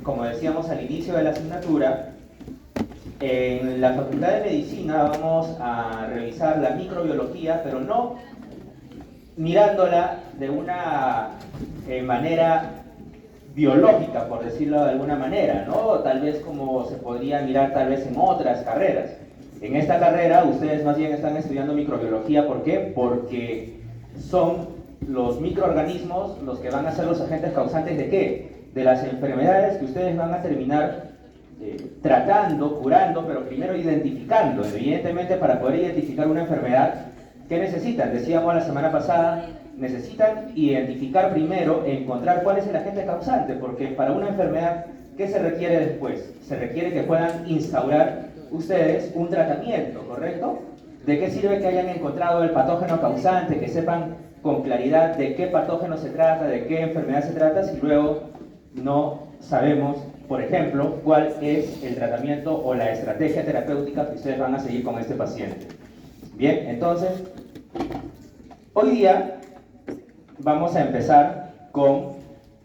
Como decíamos al inicio de la asignatura, en la Facultad de Medicina vamos a revisar la microbiología, pero no mirándola de una manera biológica, por decirlo de alguna manera, ¿no? Tal vez como se podría mirar tal vez en otras carreras. En esta carrera ustedes más bien están estudiando microbiología, ¿por qué? Porque son los microorganismos los que van a ser los agentes causantes ¿de qué? De las enfermedades que ustedes van a terminar tratando, curando, pero primero identificando. Evidentemente, para poder identificar una enfermedad, ¿qué necesitan? Decíamos la semana pasada, necesitan identificar primero, encontrar cuál es el agente causante, porque para una enfermedad, ¿qué se requiere después? Se requiere que puedan instaurar ustedes un tratamiento, ¿correcto? ¿De qué sirve que hayan encontrado el patógeno causante, que sepan con claridad de qué patógeno se trata, de qué enfermedad se trata, si luego no sabemos, por ejemplo, cuál es el tratamiento o la estrategia terapéutica que ustedes van a seguir con este paciente? Bien, entonces, hoy día vamos a empezar con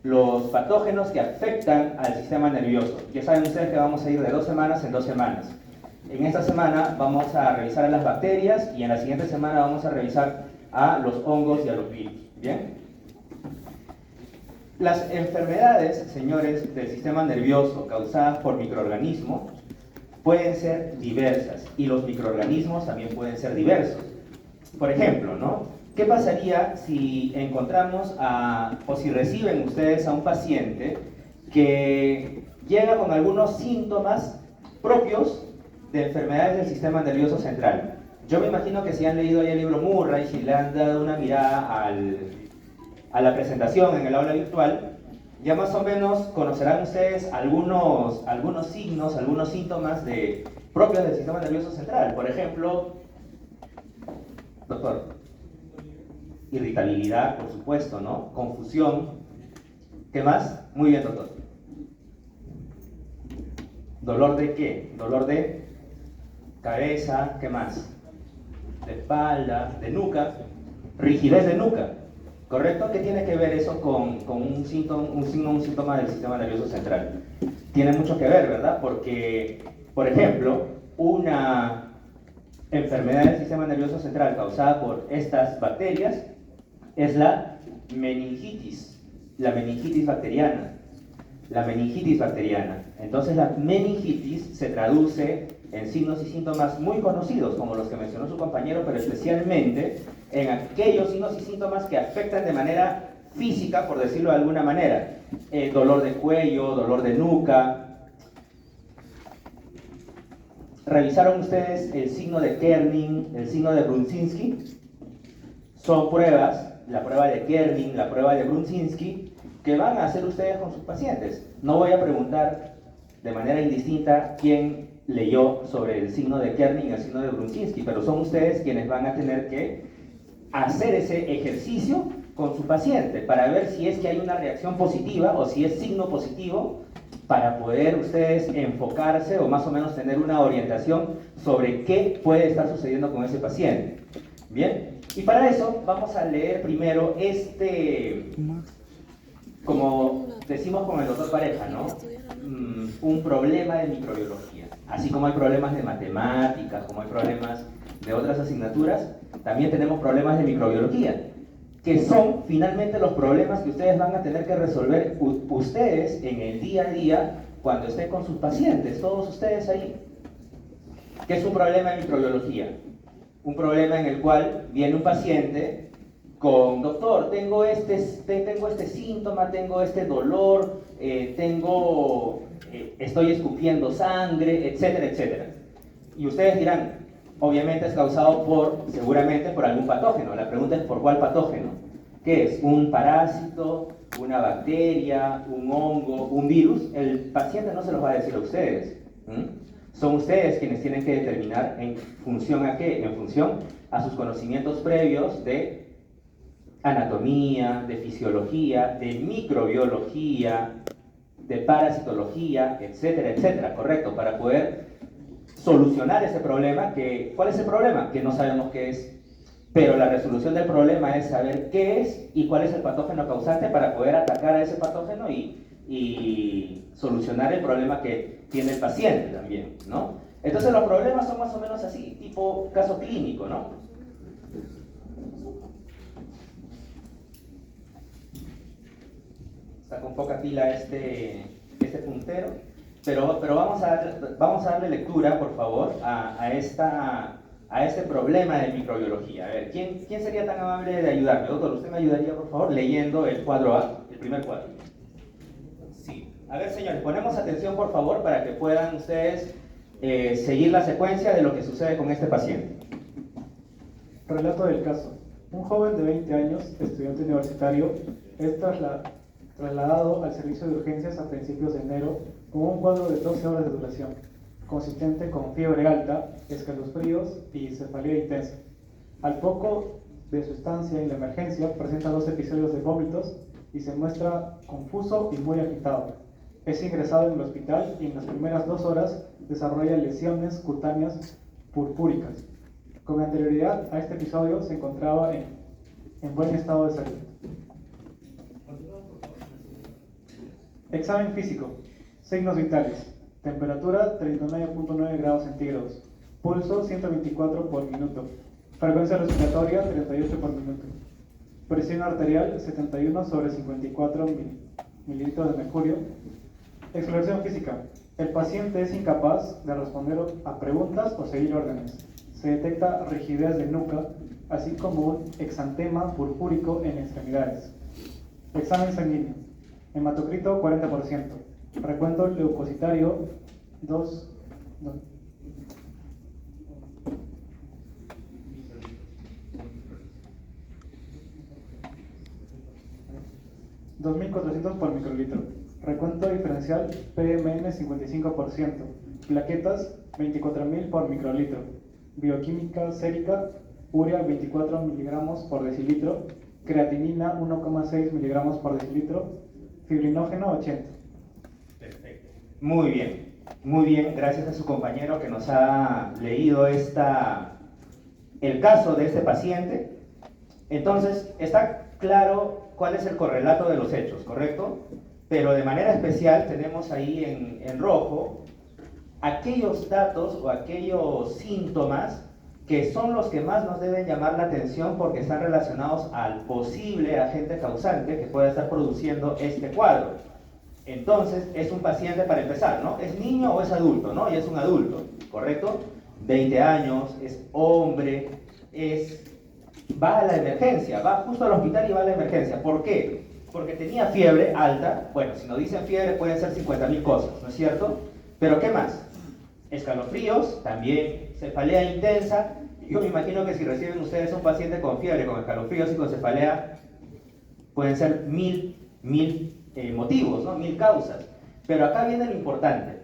los patógenos que afectan al sistema nervioso. Ya saben ustedes que vamos a ir de 2 semanas en 2 semanas. En esta semana vamos a revisar a las bacterias y en la siguiente semana vamos a revisar a los hongos y a los virus. ¿Bien? Las enfermedades, señores, del sistema nervioso causadas por microorganismos pueden ser diversas y los microorganismos también pueden ser diversos. Por ejemplo, ¿no? ¿Qué pasaría si encontramos o si reciben ustedes a un paciente que llega con algunos síntomas propios de enfermedades del sistema nervioso central? Yo me imagino que si han leído ahí el libro Murray, si le han dado una mirada a la presentación en el aula virtual, ya más o menos conocerán ustedes algunos signos, algunos síntomas propios del sistema nervioso central. Por ejemplo, doctor, irritabilidad, por supuesto, ¿no? Confusión. ¿Qué más? Muy bien, doctor. ¿Dolor de qué? Dolor de cabeza, ¿qué más? De espalda, de nuca, rigidez de nuca. ¿Correcto? ¿Qué tiene que ver eso con un síntoma del sistema nervioso central? Tiene mucho que ver, ¿verdad? Porque, por ejemplo, una enfermedad del sistema nervioso central causada por estas bacterias es la meningitis bacteriana. La meningitis bacteriana. Entonces la meningitis se traduce en signos y síntomas muy conocidos, como los que mencionó su compañero, pero especialmente en aquellos signos y síntomas que afectan de manera física, por decirlo de alguna manera. Dolor de cuello, dolor de nuca. ¿Revisaron ustedes el signo de Kerning, el signo de Brudzinski? Son pruebas, la prueba de Kerning, la prueba de Brudzinski, que van a hacer ustedes con sus pacientes. No voy a preguntar de manera indistinta quién leyó sobre el signo de Kerning y el signo de Brudzinski, pero son ustedes quienes van a tener que hacer ese ejercicio con su paciente para ver si es que hay una reacción positiva o si es signo positivo, para poder ustedes enfocarse o más o menos tener una orientación sobre qué puede estar sucediendo con ese paciente. Bien, y para eso vamos a leer primero como decimos con el doctor Pareja, ¿no? Un problema de microbiología. Así como hay problemas de matemáticas, como hay problemas de otras asignaturas, también tenemos problemas de microbiología, que son finalmente los problemas que ustedes van a tener que resolver ustedes en el día a día cuando estén con sus pacientes, todos ustedes ahí. ¿Qué es un problema de microbiología? Un problema en el cual viene un paciente con, doctor, tengo este síntoma, tengo este dolor, estoy escupiendo sangre, etcétera, etcétera. Y ustedes dirán, obviamente es causado seguramente por algún patógeno. La pregunta es, ¿por cuál patógeno? ¿Qué es? ¿Un parásito? ¿Una bacteria? ¿Un hongo? ¿Un virus? El paciente no se los va a decir a ustedes. Son ustedes quienes tienen que determinar en función a qué, en función a sus conocimientos previos de anatomía, de fisiología, de microbiología, de parasitología, etcétera, etcétera, correcto, para poder solucionar ese problema. ¿Cuál es el problema? Que no sabemos qué es. pero la resolución del problema es saber qué es y cuál es el patógeno causante para poder atacar a ese patógeno y solucionar el problema que tiene el paciente también, ¿no? Entonces los problemas son más o menos así, tipo caso clínico, ¿no? Está con poca pila este puntero, pero vamos a darle lectura, por favor, a este problema de microbiología. A ver, ¿quién sería tan amable de ayudarme? Doctor, ¿usted me ayudaría, por favor, leyendo el cuadro A, el primer cuadro? Sí. A ver, señores, ponemos atención, por favor, para que puedan ustedes seguir la secuencia de lo que sucede con este paciente. Relato del caso. Un joven de 20 años, estudiante universitario, es trasladado al servicio de urgencias a principios de enero con un cuadro de 12 horas de duración, consistente con fiebre alta, escalofríos y cefalea intensa. Al poco de su estancia en la emergencia, presenta 2 episodios de vómitos y se muestra confuso y muy agitado. Es ingresado en el hospital y en las primeras 2 horas desarrolla lesiones cutáneas purpúricas. Con anterioridad a este episodio se encontraba en buen estado de salud. Examen físico. Signos vitales. Temperatura 39.9 grados centígrados. Pulso 124 por minuto. Frecuencia respiratoria 38 por minuto. Presión arterial 71 sobre 54 mililitros de mercurio. Exploración física. El paciente es incapaz de responder a preguntas o seguir órdenes. Se detecta rigidez de nuca, así como un exantema purpúrico en extremidades. Examen sanguíneo. Hematocrito 40%. Recuento leucocitario 2.400 por microlitro. Recuento diferencial PMN 55%. Plaquetas 24.000 por microlitro. Bioquímica sérica, urea 24 miligramos por decilitro. Creatinina 1,6 miligramos por decilitro. Fibrinógeno 80. Perfecto. Muy bien, gracias a su compañero que nos ha leído el caso de este paciente. Entonces, está claro cuál es el correlato de los hechos, ¿correcto? Pero de manera especial tenemos ahí en rojo aquellos datos o aquellos síntomas que son los que más nos deben llamar la atención porque están relacionados al posible agente causante que pueda estar produciendo este cuadro. Entonces, es un paciente para empezar, ¿no? ¿Es niño o es adulto, no? Y es un adulto, ¿correcto? 20 años, es hombre, va a la emergencia, va justo al hospital y va a la emergencia. ¿Por qué? Porque tenía fiebre alta. Bueno, si nos dicen fiebre pueden ser 50.000 cosas, ¿no es cierto? Pero ¿qué más? Escalofríos, también cefalea intensa. Yo me imagino que si reciben ustedes un paciente con fiebre, con escalofríos y con cefalea, pueden ser mil motivos, ¿no? 1000 causas. Pero acá viene lo importante.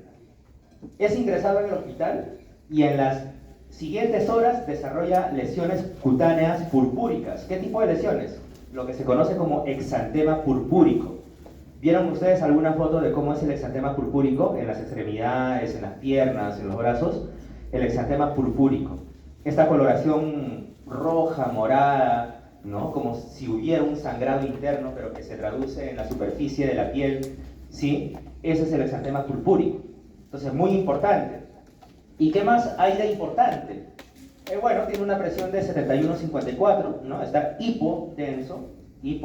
Es ingresado en el hospital y en las siguientes horas desarrolla lesiones cutáneas purpúricas. ¿Qué tipo de lesiones? Lo que se conoce como exantema purpúrico. ¿Vieron ustedes alguna foto de cómo es el exantema purpúrico? En las extremidades, en las piernas, en los brazos. El exantema purpúrico. Esta coloración roja, morada, ¿no? Como si hubiera un sangrado interno, pero que se traduce en la superficie de la piel, ¿sí? Ese es el exantema purpúrico. Entonces, muy importante. ¿Y qué más hay de importante? Bueno, tiene una presión de 71/54, ¿no? Está hipotenso, y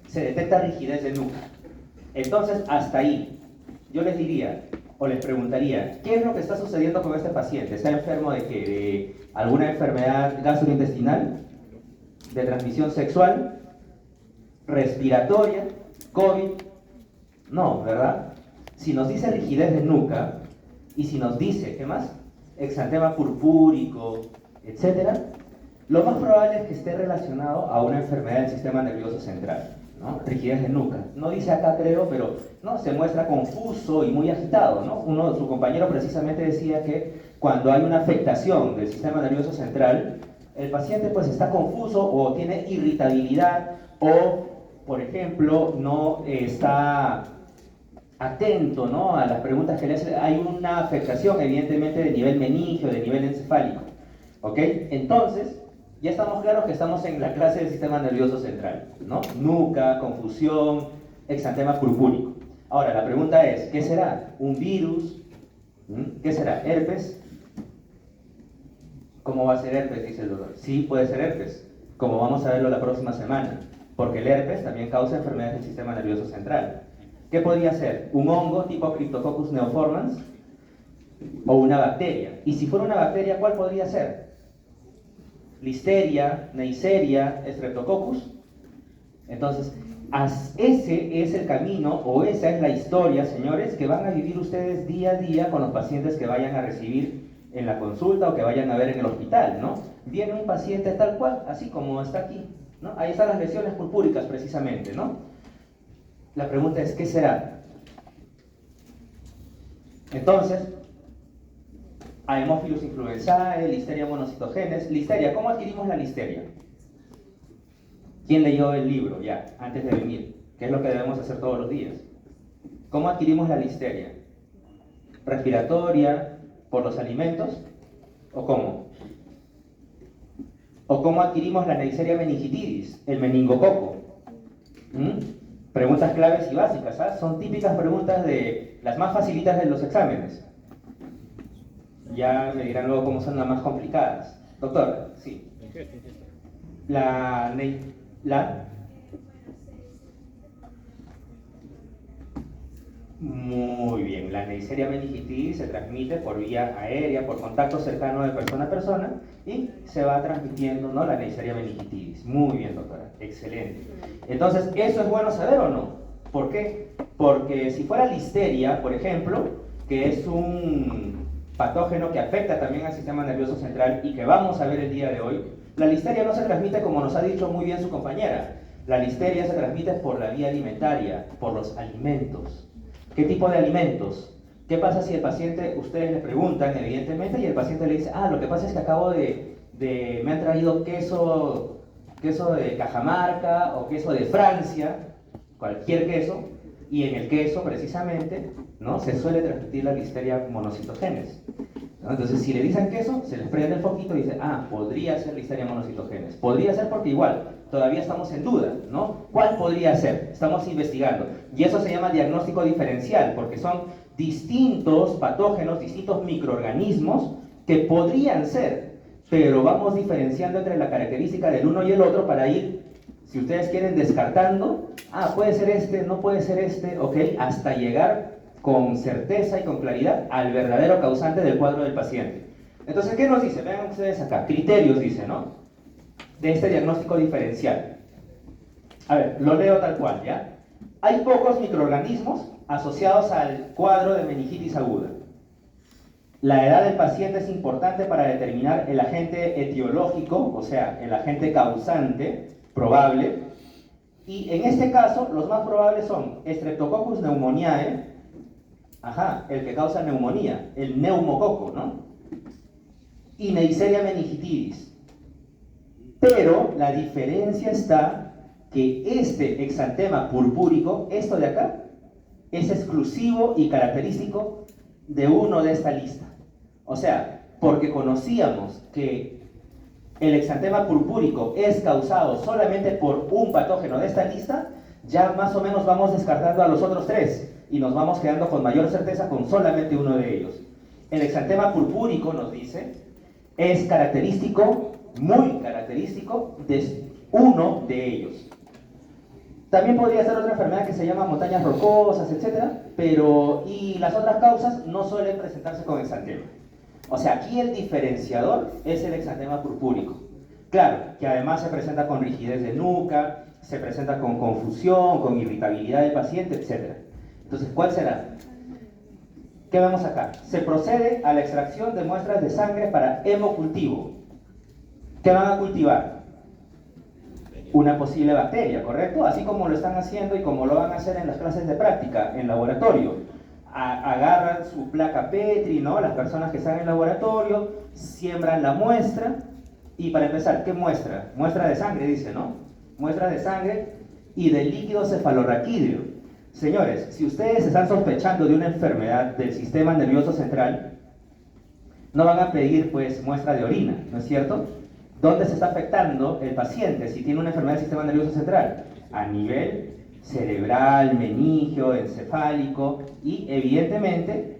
se detecta rigidez de nuca. Entonces, hasta ahí, yo les diría, o les preguntaría, ¿qué es lo que está sucediendo con este paciente? ¿Está enfermo de qué? ¿De alguna enfermedad gastrointestinal? ¿De transmisión sexual? ¿Respiratoria? ¿COVID? No, ¿verdad? Si nos dice rigidez de nuca, y si nos dice, ¿qué más? Exantema purpúrico, etc., lo más probable es que esté relacionado a una enfermedad del sistema nervioso central, ¿no? Rigidez de nuca. No dice acá, creo, pero no, se muestra confuso y muy agitado, ¿no? Su compañero precisamente decía que cuando hay una afectación del sistema nervioso central, el paciente pues está confuso o tiene irritabilidad o, por ejemplo, no está atento, ¿no?, a las preguntas que le hace. Hay una afectación evidentemente de nivel meningio, de nivel encefálico, ¿ok? Entonces, Ya estamos claros que estamos en la clase del sistema nervioso central, ¿no? Nuca, confusión, exantema purpúrico. Ahora, la pregunta es, ¿qué será? ¿Un virus? ¿Qué será? ¿Herpes? ¿Cómo va a ser herpes? Dice el doctor. Sí, puede ser herpes, como vamos a verlo la próxima semana, porque el herpes también causa enfermedades del sistema nervioso central. ¿Qué podría ser? ¿Un hongo tipo Cryptococcus neoformans? ¿O una bacteria? Y si fuera una bacteria, ¿cuál podría ser? Listeria, Neisseria, Streptococcus. Entonces, ese es el camino, o esa es la historia, señores, que van a vivir ustedes día a día con los pacientes que vayan a recibir en la consulta o que vayan a ver en el hospital, ¿no? Viene un paciente tal cual, así como está aquí, ¿no? Ahí están las lesiones purpúricas precisamente, ¿no? La pregunta es, ¿qué será? Entonces, Haemophilus influenzae, Listeria monocitogenes. Listeria, ¿cómo adquirimos la listeria? ¿Quién leyó el libro ya, antes de venir? ¿Qué es lo que debemos hacer todos los días? ¿Cómo adquirimos la listeria? ¿Respiratoria? ¿Por los alimentos? ¿O cómo? ¿O cómo adquirimos la Neisseria meningitidis, el meningococo? Preguntas claves y básicas, ¿sabes? Son típicas preguntas de las más facilitas de los exámenes. Ya me dirán luego cómo son las más complicadas. Doctor, sí. La Muy bien, la Neisseria meningitidis se transmite por vía aérea, por contacto cercano de persona a persona y se va transmitiendo, ¿no? La Neisseria meningitidis. Muy bien, doctora, excelente. Entonces, ¿eso es bueno saber o no? ¿Por qué? Porque si fuera listeria, por ejemplo, que es un patógeno que afecta también al sistema nervioso central y que vamos a ver el día de hoy, la listeria no se transmite como nos ha dicho muy bien su compañera. La listeria se transmite por la vía alimentaria, por los alimentos. ¿Qué tipo de alimentos? ¿Qué pasa si el paciente, ustedes le preguntan, evidentemente, y el paciente le dice, lo que pasa es que me han traído queso de Cajamarca o queso de Francia, cualquier queso, y en el queso, precisamente, ¿no? Se suele transmitir la Listeria monocitogenes, ¿no? Entonces, si le dicen queso, se les prende el foquito y dice, podría ser Listeria monocitogenes. Podría ser porque igual, todavía estamos en duda, ¿no? ¿Cuál podría ser? Estamos investigando. Y eso se llama diagnóstico diferencial, porque son distintos patógenos, distintos microorganismos que podrían ser, pero vamos diferenciando entre la característica del uno y el otro para ir, si ustedes quieren, descartando, puede ser este, no puede ser este, ok, hasta llegar con certeza y con claridad al verdadero causante del cuadro del paciente. Entonces, ¿qué nos dice? Vean ustedes acá, criterios dice, ¿no? De este diagnóstico diferencial. A ver, lo leo tal cual, ¿ya? Hay pocos microorganismos asociados al cuadro de meningitis aguda. La edad del paciente es importante para determinar el agente etiológico, o sea, el agente causante probable. Y en este caso, los más probables son Streptococcus pneumoniae, el que causa neumonía, el neumococo, ¿no? Y Neisseria meningitidis. Pero la diferencia está que este exantema purpúrico, esto de acá, es exclusivo y característico de uno de esta lista. O sea, porque conocíamos que el exantema purpúrico es causado solamente por un patógeno de esta lista, ya más o menos vamos descartando a los otros tres y nos vamos quedando con mayor certeza con solamente uno de ellos. El exantema purpúrico, nos dice, es característico, muy característico de uno de ellos. También podría ser otra enfermedad que se llama montañas rocosas, etc. Y las otras causas no suelen presentarse con exantema. O sea, aquí el diferenciador es el exantema purpúrico. Claro, que además se presenta con rigidez de nuca, se presenta con confusión, con irritabilidad del paciente, etc. Entonces, ¿cuál será? ¿Qué vemos acá? Se procede a la extracción de muestras de sangre para hemocultivo. ¿Qué van a cultivar? Una posible bacteria, ¿correcto? Así como lo están haciendo y como lo van a hacer en las clases de práctica, en laboratorio. Agarran su placa Petri, ¿no? Las personas que están en el laboratorio, siembran la muestra, y para empezar, ¿qué muestra? Muestra de sangre, dice, ¿no? Muestra de sangre y del líquido cefalorraquídeo. Señores, si ustedes están sospechando de una enfermedad del sistema nervioso central, no van a pedir, pues, muestra de orina, ¿no es cierto? ¿Dónde se está afectando el paciente si tiene una enfermedad del sistema nervioso central? A nivel cerebral, meningio, encefálico y evidentemente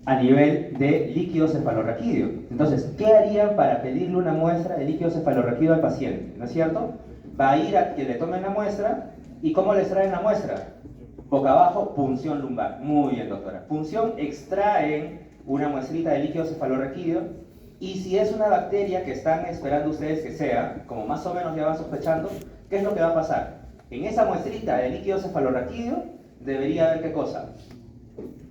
a nivel de líquido cefalorraquídeo. Entonces, ¿qué harían para pedirle una muestra de líquido cefalorraquídeo al paciente? ¿No es cierto? Va a ir a que le tomen la muestra. ¿Y cómo les traen la muestra? Boca abajo, punción lumbar. Muy bien, doctora. Punción, extraen una muestrita de líquido cefalorraquídeo y si es una bacteria que están esperando ustedes que sea, como más o menos ya van sospechando, ¿qué es lo que va a pasar? En esa muestrita de líquido cefalorraquídeo debería haber ¿qué cosa?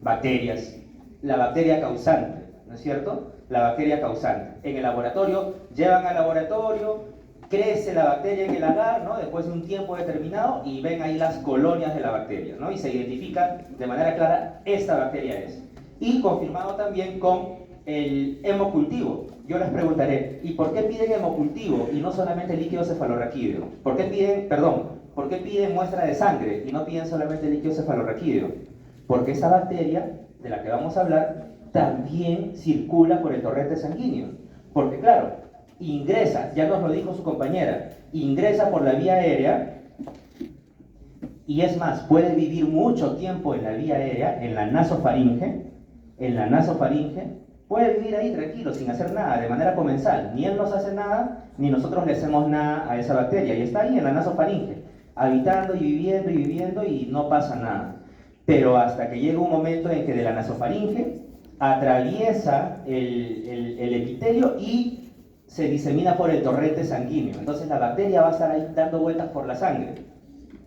Bacterias. La bacteria causante, ¿no es cierto? La bacteria causante. En el laboratorio, llevan al laboratorio, crece la bacteria en el agar, ¿no? Después de un tiempo determinado y ven ahí las colonias de la bacteria, ¿no? Y se identifica de manera clara, esta bacteria es. Y confirmado también con el hemocultivo. Yo les preguntaré, ¿y por qué piden hemocultivo y no solamente líquido cefalorraquídeo? ¿Por qué piden muestra de sangre y no piden solamente líquido cefalorraquídeo? Porque esa bacteria de la que vamos a hablar también circula por el torrente sanguíneo. Porque claro, ingresa, ya nos lo dijo su compañera, ingresa por la vía aérea y es más, puede vivir mucho tiempo en la vía aérea, en la nasofaringe, puede vivir ahí tranquilo, sin hacer nada, de manera comensal. Ni él nos hace nada, ni nosotros le hacemos nada a esa bacteria. Y está ahí en la nasofaringe, habitando y viviendo y no pasa nada. Pero hasta que llega un momento en que de la nasofaringe atraviesa el epitelio y se disemina por el torrente sanguíneo. Entonces la bacteria va a estar ahí dando vueltas por la sangre,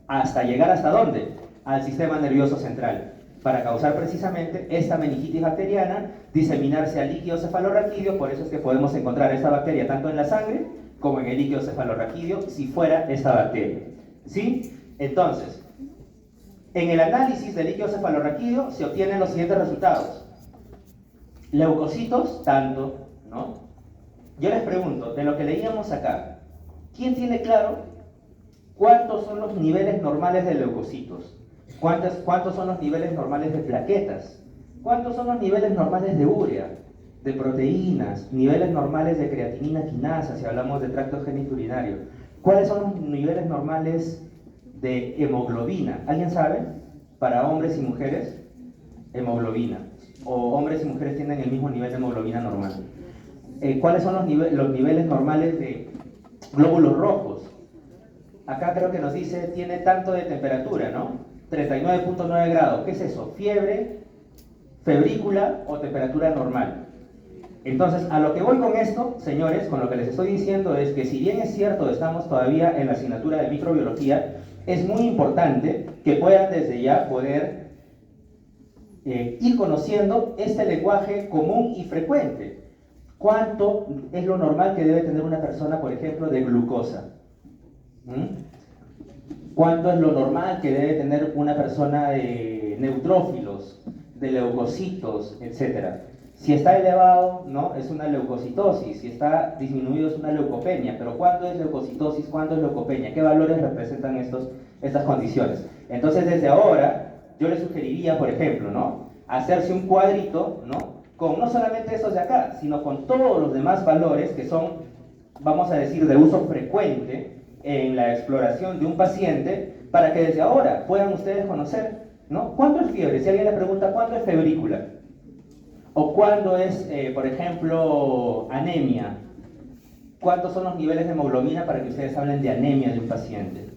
hasta llegar ¿hasta dónde? Al sistema nervioso central, para causar precisamente esta meningitis bacteriana, diseminarse al líquido cefalorraquídeo. Por eso es que podemos encontrar esta bacteria tanto en la sangre como en el líquido cefalorraquídeo, si fuera esta bacteria. ¿Sí? Entonces, en el análisis del líquido cefalorraquídeo se obtienen los siguientes resultados. Leucocitos, tanto, ¿no? Yo les pregunto, de lo que leíamos acá, ¿quién tiene claro cuántos son los niveles normales de leucocitos? ¿Cuántos son los niveles normales de plaquetas? ¿Cuántos son los niveles normales de urea, de proteínas, niveles normales de creatinina quinasa, si hablamos de tracto genitourinario? ¿Cuáles son los niveles normales de hemoglobina? ¿Alguien sabe? Para hombres y mujeres, hemoglobina. O hombres y mujeres tienen el mismo nivel de hemoglobina normal. ¿Cuáles son los niveles normales de glóbulos rojos? Acá creo que nos dice, tiene tanto de temperatura, ¿no? 39.9 grados. ¿Qué es eso? ¿Fiebre, febrícula o temperatura normal? Entonces, a lo que voy con esto, señores, con lo que les estoy diciendo es que si bien es cierto, estamos todavía en la asignatura de microbiología, es muy importante que puedan desde ya poder ir conociendo este lenguaje común y frecuente. ¿Cuánto es lo normal que debe tener una persona, por ejemplo, de glucosa? ¿Cuánto es lo normal que debe tener una persona de neutrófilos, de leucocitos, etcétera? Si está elevado, ¿no? Es una leucocitosis. Si está disminuido, es una leucopenia. Pero ¿cuánto es leucocitosis? ¿Cuánto es leucopenia? ¿Qué valores representan estas condiciones? Entonces, desde ahora, yo le sugeriría, por ejemplo, ¿no? Hacerse un cuadrito, ¿no? Con no solamente estos de acá, sino con todos los demás valores que son, vamos a decir, de uso frecuente en la exploración de un paciente, para que desde ahora puedan ustedes conocer, ¿no? ¿Cuánto es fiebre? Si alguien le pregunta, ¿cuánto es febrícula? ¿O cuándo es, por ejemplo, anemia? ¿Cuántos son los niveles de hemoglobina para que ustedes hablen de anemia de un paciente?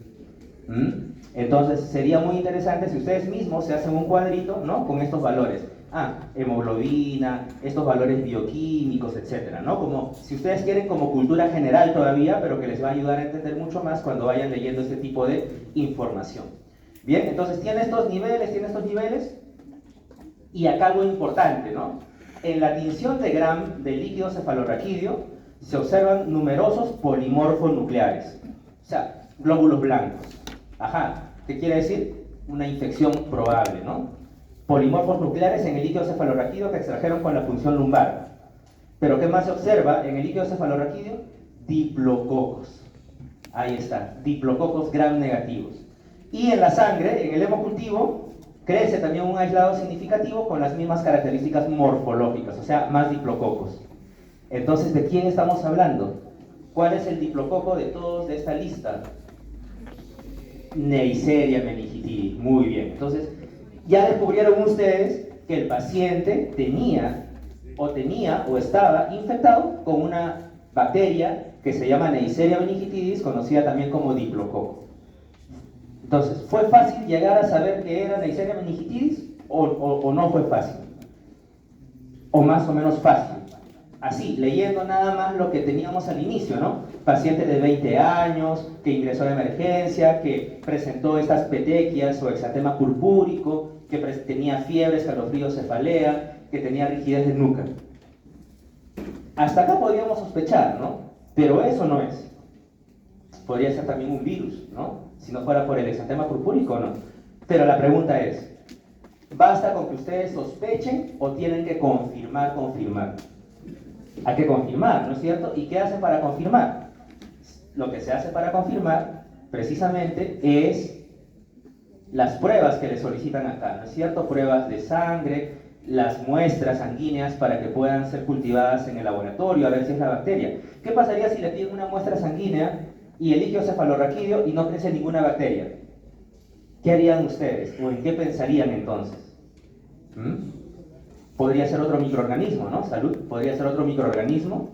Entonces, sería muy interesante si ustedes mismos se hacen un cuadrito, ¿no? Con estos valores. Hemoglobina, estos valores bioquímicos, etcétera, ¿no? Como, si ustedes quieren, como cultura general todavía, pero que les va a ayudar a entender mucho más cuando vayan leyendo este tipo de información. Bien, entonces tiene estos niveles, y acá algo importante, ¿no? En la tinción de Gram del líquido cefalorraquídeo se observan numerosos polimorfos nucleares, o sea, glóbulos blancos. ¿Qué quiere decir? Una infección probable, ¿no? Polimorfos nucleares en el líquido cefalorraquídeo que extrajeron con la punción lumbar. Pero ¿qué más se observa en el líquido cefalorraquídeo? Diplococos. Ahí está, diplococos gram negativos. Y en la sangre, en el hemocultivo, crece también un aislado significativo con las mismas características morfológicas, o sea, más diplococos. Entonces, ¿de quién estamos hablando? ¿Cuál es el diplococo de todos de esta lista? Neisseria meningitidis. Muy bien. Entonces, ya descubrieron ustedes que el paciente tenía o estaba infectado con una bacteria que se llama Neisseria meningitidis, conocida también como diplococo. Entonces, ¿fue fácil llegar a saber que era Neisseria meningitidis o no fue fácil? O más o menos fácil. Así, leyendo nada más lo que teníamos al inicio, ¿no? Paciente de 20 años, que ingresó a emergencia, que presentó estas petequias o exantema purpúrico, que tenía fiebre, escalofrío, cefalea, que tenía rigidez de nuca. Hasta acá podríamos sospechar, ¿no? Pero eso no es. Podría ser también un virus, ¿no? Si no fuera por el exantema purpúrico, no. Pero la pregunta es, ¿basta con que ustedes sospechen o tienen que confirmar? Hay que confirmar, ¿no es cierto? ¿Y qué hacen para confirmar? Lo que se hace para confirmar, precisamente, es las pruebas que le solicitan acá, ¿no es cierto? Pruebas de sangre, las muestras sanguíneas para que puedan ser cultivadas en el laboratorio, a ver si es la bacteria. ¿Qué pasaría si le piden una muestra sanguínea y el líquido cefalorraquídeo y no crece ninguna bacteria? ¿Qué harían ustedes? ¿O en qué pensarían entonces? Podría ser otro microorganismo, ¿no? Salud, podría ser otro microorganismo.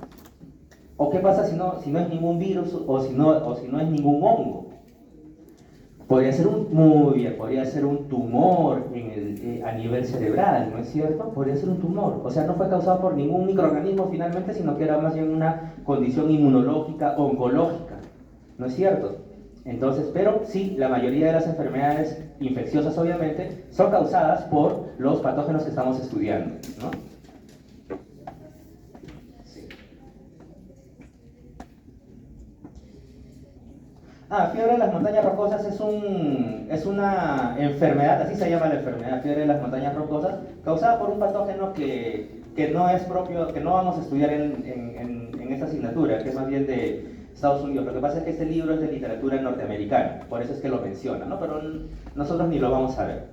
¿O qué pasa si no es ningún virus o si no es ningún hongo? Podría ser podría ser un tumor a nivel cerebral, ¿no es cierto? Podría ser un tumor. O sea, no fue causado por ningún microorganismo finalmente, sino que era más bien una condición inmunológica, oncológica, ¿no es cierto? Entonces, pero sí, la mayoría de las enfermedades infecciosas, obviamente, son causadas por los patógenos que estamos estudiando, ¿no? Sí. Fiebre de las montañas rocosas es una enfermedad, así se llama la enfermedad, fiebre de las montañas rocosas, causada por un patógeno que no es propio, que no vamos a estudiar en esta asignatura, que es más bien de Estados Unidos. Lo que pasa es que este libro es de literatura norteamericana, por eso es que lo menciona, ¿no? Pero nosotros ni lo vamos a ver.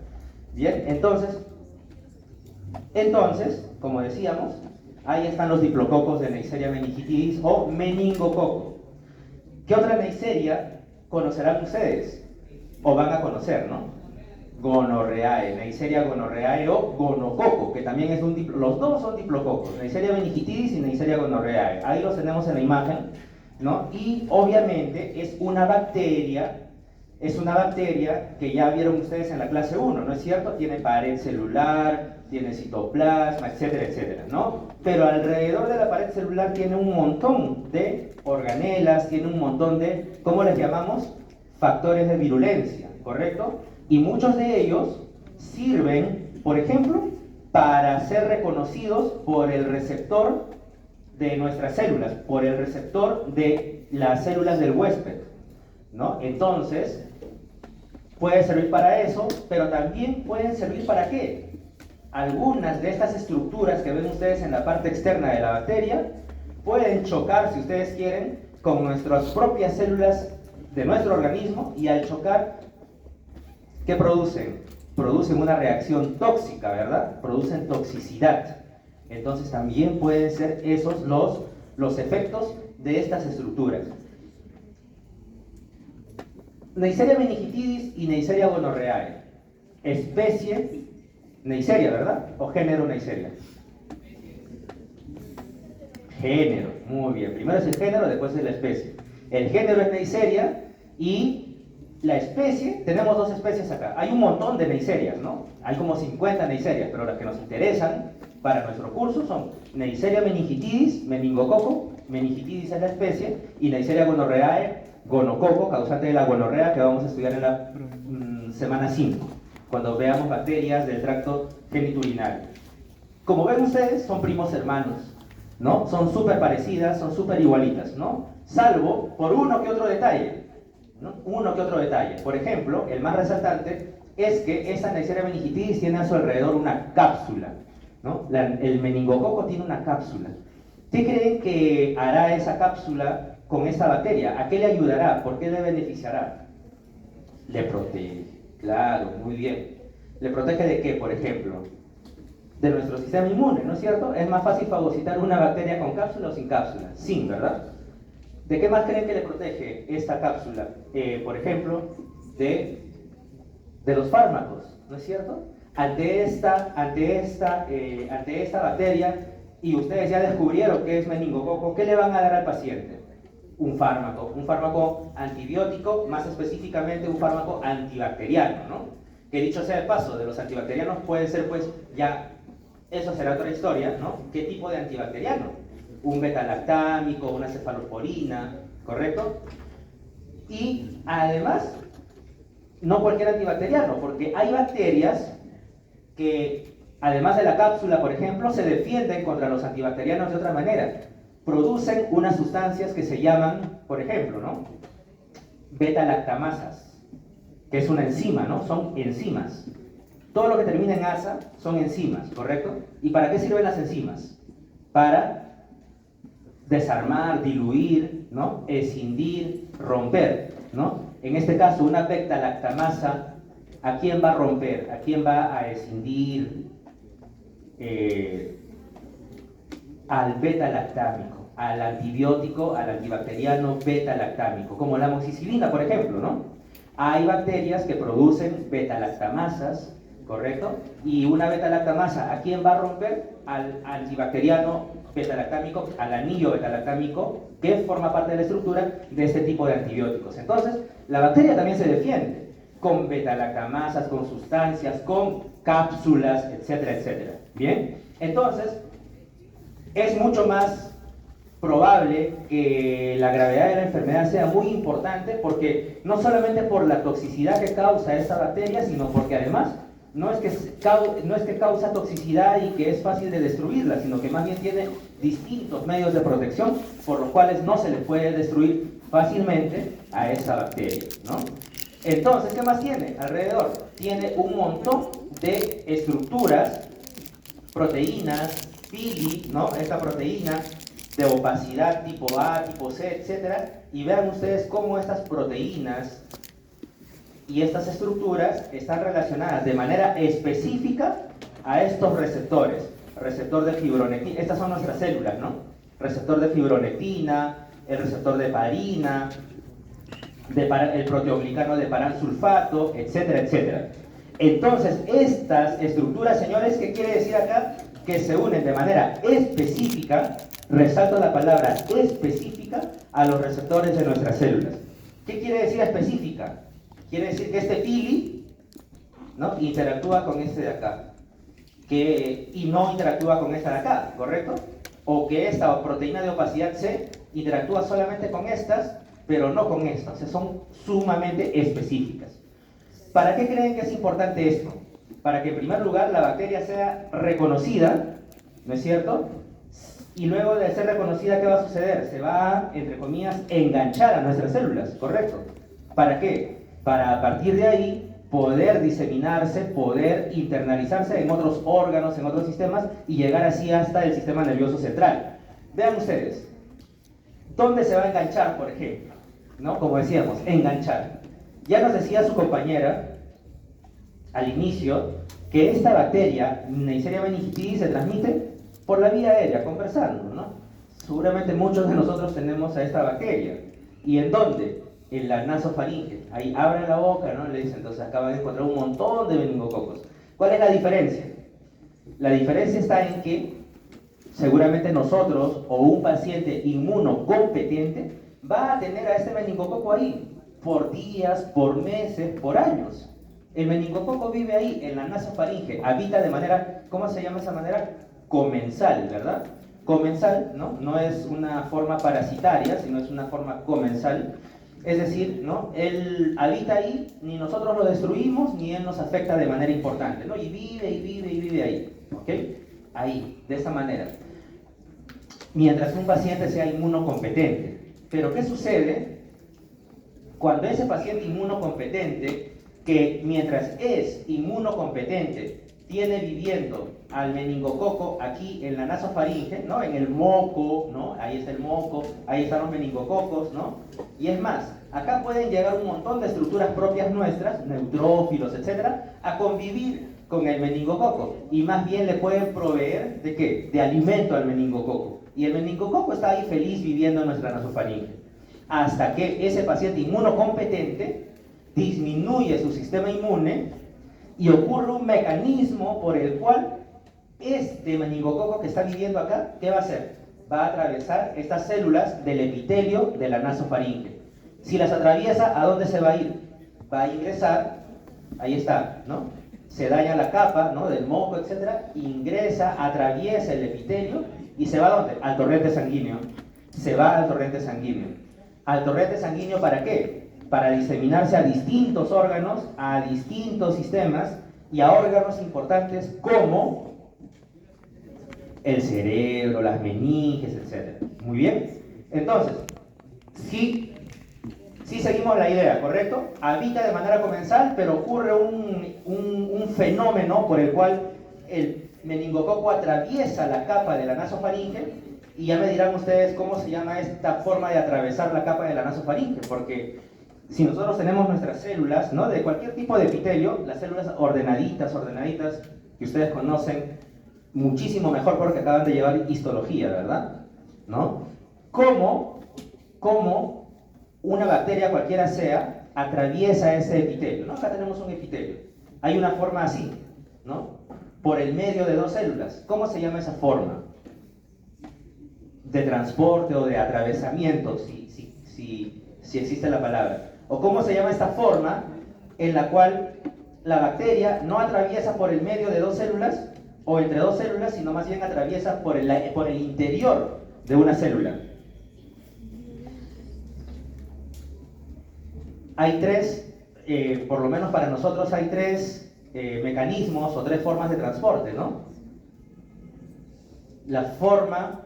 Bien, entonces, como decíamos, ahí están los diplococos de Neisseria meningitidis o meningococo. ¿Qué otra Neisseria conocerán ustedes? O van a conocer, ¿no? Gonorreae, Neisseria gonorreae o gonococo, que también es los dos son diplococos, Neisseria meningitidis y Neisseria gonorreae. Ahí los tenemos en la imagen, ¿no? Y obviamente es una bacteria que ya vieron ustedes en la clase 1, ¿no es cierto? Tiene pared celular, tiene citoplasma, etcétera, etcétera, ¿no? Pero alrededor de la pared celular tiene un montón de organelas, tiene un montón de, ¿cómo les llamamos? Factores de virulencia, ¿correcto? Y muchos de ellos sirven, por ejemplo, para ser reconocidos por el receptor de nuestras células, por el receptor de las células del huésped, ¿no? Entonces, puede servir para eso, pero también pueden servir para ¿qué? Algunas de estas estructuras que ven ustedes en la parte externa de la bacteria pueden chocar, si ustedes quieren, con nuestras propias células de nuestro organismo, y al chocar, ¿qué producen? Producen una reacción tóxica, ¿verdad? Producen toxicidad. Entonces también pueden ser esos los efectos de estas estructuras. Neisseria meningitidis y Neisseria gonorreae. Especie Neisseria, ¿verdad? ¿O género Neisseria? Género, muy bien. Primero es el género, después es la especie. El género es Neisseria y la especie, tenemos dos especies acá. Hay un montón de Neisserias, ¿no? Hay como 50 Neisserias, pero las que nos interesan para nuestro curso son Neisseria meningitidis, meningococo, meningitidis es la especie, y Neisseria gonorreae, gonococo, causante de la gonorrea, que vamos a estudiar en la semana 5, cuando veamos bacterias del tracto genitourinario. Como ven ustedes, son primos hermanos, ¿no? Son súper parecidas, son súper igualitas, ¿no? Salvo por uno que otro detalle, ¿no? Uno que otro detalle. Por ejemplo, el más resaltante es que esta Neisseria meningitidis tiene a su alrededor una cápsula, ¿no? El meningococo tiene una cápsula. ¿Qué creen que hará esa cápsula con esta bacteria? ¿A qué le ayudará? ¿Por qué le beneficiará? Le protege, claro, muy bien. ¿Le protege de qué, por ejemplo? de nuestro sistema inmune, ¿no es cierto? Es más fácil fagocitar una bacteria con cápsula o sin cápsula, sin, ¿verdad? ¿De qué más creen que le protege esta cápsula? Por ejemplo, de los fármacos, ¿no es cierto? Ante esta bacteria, y ustedes ya descubrieron que es meningococo, ¿qué le van a dar al paciente? Un fármaco antibiótico, más específicamente un fármaco antibacteriano, ¿no? Que dicho sea de paso, de los antibacterianos puede ser, pues, ya, eso será otra historia, ¿no? ¿Qué tipo de antibacteriano? Un beta-lactámico, una cefalosporina, ¿correcto? Y además, no cualquier antibacteriano, porque hay bacterias que, además de la cápsula, por ejemplo, se defienden contra los antibacterianos de otra manera. Producen unas sustancias que se llaman, por ejemplo, ¿no? Beta-lactamasas, que es una enzima, ¿no? Son enzimas. Todo lo que termina en asa son enzimas, ¿correcto? ¿Y para qué sirven las enzimas? Para desarmar, diluir, ¿no? Escindir, romper, ¿no? En este caso, una beta-lactamasa, ¿a quién va a romper? ¿A quién va a escindir? Al beta-lactámico, al antibiótico, al antibacteriano beta-lactámico, como la amoxicilina, por ejemplo, ¿no? Hay bacterias que producen beta-lactamasas, ¿correcto? Y una beta-lactamasa, ¿a quién va a romper? Al antibacteriano beta-lactámico, al anillo beta-lactámico, que forma parte de la estructura de este tipo de antibióticos. Entonces, la bacteria también se defiende con beta-lactamasas, con sustancias, con cápsulas, etcétera, etcétera. ¿Bien? Entonces, es mucho más probable que la gravedad de la enfermedad sea muy importante, porque no solamente por la toxicidad que causa esta bacteria, sino porque además no es que causa toxicidad y que es fácil de destruirla, sino que más bien tiene distintos medios de protección por los cuales no se le puede destruir fácilmente a esta bacteria, ¿no? Entonces, ¿qué más tiene alrededor? Tiene un montón de estructuras, proteínas, pili, ¿no? Esta proteína de opacidad tipo A, tipo C, etcétera, y vean ustedes cómo estas proteínas y estas estructuras están relacionadas de manera específica a estos receptores. Receptor de fibronectina, estas son nuestras células, ¿no? Receptor de fibronectina, el receptor de parina, el proteoglicano de paransulfato, etcétera, etcétera. Entonces, estas estructuras, señores, ¿qué quiere decir acá? Que se unen de manera específica, resalto la palabra específica, a los receptores de nuestras células. ¿Qué quiere decir específica? Quiere decir que este pili, ¿no? Interactúa con este de acá, y no interactúa con esta de acá, ¿correcto? O que esta proteína de opacidad C interactúa solamente con estas, pero no con estas, o sea, son sumamente específicas. ¿Para qué creen que es importante esto? Para que en primer lugar la bacteria sea reconocida, ¿no es cierto? Y luego de ser reconocida, ¿qué va a suceder? Se va, entre comillas, enganchar a nuestras células, ¿correcto? ¿Para qué? Para a partir de ahí poder diseminarse, poder internalizarse en otros órganos, en otros sistemas y llegar así hasta el sistema nervioso central. Vean ustedes, ¿dónde se va a enganchar, por ejemplo? ¿No? Como decíamos, enganchar. Ya nos decía su compañera al inicio que esta bacteria, Neisseria meningitidis, se transmite por la vía aérea, conversando, ¿no? Seguramente muchos de nosotros tenemos a esta bacteria. ¿Y en dónde? En la nasofaringe. Ahí abren la boca, ¿no? Le dicen, entonces acaban de encontrar un montón de meningococos. ¿Cuál es la diferencia? La diferencia está en que seguramente nosotros o un paciente inmunocompetente va a tener a este meningococo ahí por días, por meses, por años. El meningococo vive ahí, en la nasofaringe, habita de manera, ¿cómo se llama esa manera? Comensal, ¿verdad? Comensal, ¿no? No es una forma parasitaria, sino es una forma comensal. Es decir, ¿no? Él habita ahí, ni nosotros lo destruimos, ni él nos afecta de manera importante, ¿no? Y vive, y vive, y vive ahí, ¿ok? Ahí, de esa manera. Mientras un paciente sea inmunocompetente. Pero, ¿qué sucede cuando ese paciente inmunocompetente, que mientras es inmunocompetente, tiene viviendo al meningococo aquí en la nasofaringe, ¿no? En el moco, ¿no? Ahí está el moco, ahí están los meningococos, ¿no? Y es más, acá pueden llegar un montón de estructuras propias nuestras, neutrófilos, etcétera, a convivir con el meningococo y más bien le pueden proveer ¿de qué? De alimento al meningococo. Y el meningococo está ahí feliz viviendo en nuestra nasofaringe. Hasta que ese paciente inmunocompetente disminuye su sistema inmune y ocurre un mecanismo por el cual este meningococo que está viviendo acá, ¿qué va a hacer? Va a atravesar estas células del epitelio de la nasofaringe. Si las atraviesa, ¿a dónde se va a ir? Va a ingresar, ahí está, ¿no? Se daña la capa, ¿no? Del moco, etcétera, ingresa, atraviesa el epitelio y se va ¿a dónde? Al torrente sanguíneo. Se va al torrente sanguíneo. ¿Al torrente sanguíneo para qué? Para diseminarse a distintos órganos, a distintos sistemas y a órganos importantes como el cerebro, las meninges, etc. Muy bien. Entonces, sí seguimos la idea, ¿correcto? Habita de manera comensal, pero ocurre un fenómeno por el cual el meningococo atraviesa la capa de la nasofaringe y ya me dirán ustedes cómo se llama esta forma de atravesar la capa de la nasofaringe, porque si nosotros tenemos nuestras células, ¿no? De cualquier tipo de epitelio, las células ordenaditas, que ustedes conocen muchísimo mejor porque acaban de llevar histología, ¿verdad? ¿No? ¿Cómo una bacteria cualquiera sea atraviesa ese epitelio? ¿No? Acá tenemos un epitelio. Hay una forma así, ¿no? Por el medio de dos células. ¿Cómo se llama esa forma? De transporte o de atravesamiento, si existe la palabra. ¿O cómo se llama esta forma en la cual la bacteria no atraviesa por el medio de dos células o entre dos células, sino más bien atraviesa por el interior de una célula? Hay tres, por lo menos para nosotros hay tres mecanismos o tres formas de transporte, ¿no? La forma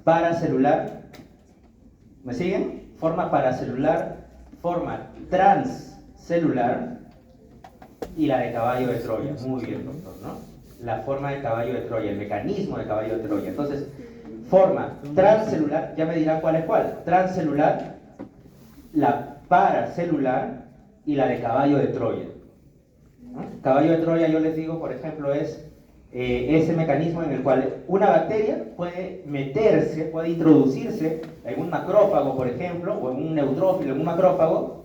paracelular, ¿me siguen? Forma paracelular, forma transcelular y la de caballo de Troya. Muy bien, doctor, ¿no? La forma de caballo de Troya, el mecanismo de caballo de Troya. Entonces, forma transcelular, ya me dirán cuál es cuál. Transcelular, la paracelular y la de caballo de Troya. ¿No? Caballo de Troya, yo les digo, por ejemplo, es ese mecanismo en el cual una bacteria puede meterse, puede introducirse en un macrófago, por ejemplo, o en un neutrófilo, en un macrófago,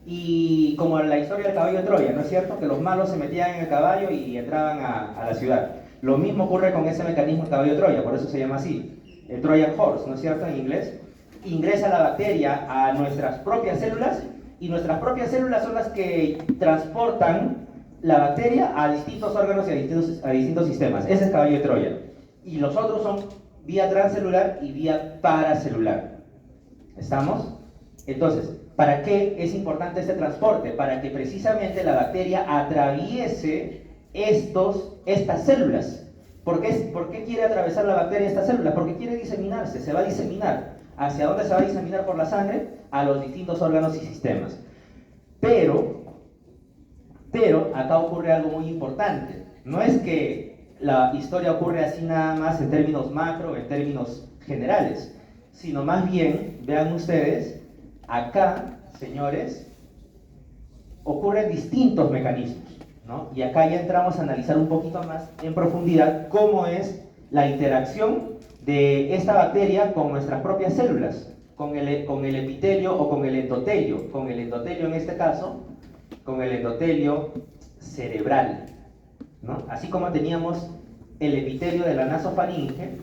y como en la historia del caballo de Troya, ¿no es cierto? Que los malos se metían en el caballo y entraban a la ciudad. Lo mismo ocurre con ese mecanismo del caballo de Troya, por eso se llama así, el Trojan Horse, ¿no es cierto? En inglés. Ingresa la bacteria a nuestras propias células y nuestras propias células son las que transportan la bacteria a distintos órganos y a distintos sistemas. Ese es caballo de Troya. Y los otros son vía transcelular y vía paracelular. ¿Estamos? Entonces, ¿para qué es importante este transporte? Para que precisamente la bacteria atraviese estas células. ¿Por qué quiere atravesar la bacteria estas células? Porque quiere diseminarse, se va a diseminar. ¿Hacia dónde se va a diseminar por la sangre? A los distintos órganos y sistemas. Pero acá ocurre algo muy importante. No es que la historia ocurre así nada más en términos macro, en términos generales, sino más bien, vean ustedes, acá, señores, ocurren distintos mecanismos, ¿no? Y acá ya entramos a analizar un poquito más en profundidad cómo es la interacción de esta bacteria con nuestras propias células, con el epitelio o con el endotelio en este caso, con el endotelio cerebral, ¿no? Así como teníamos el epitelio de la nasofaringe,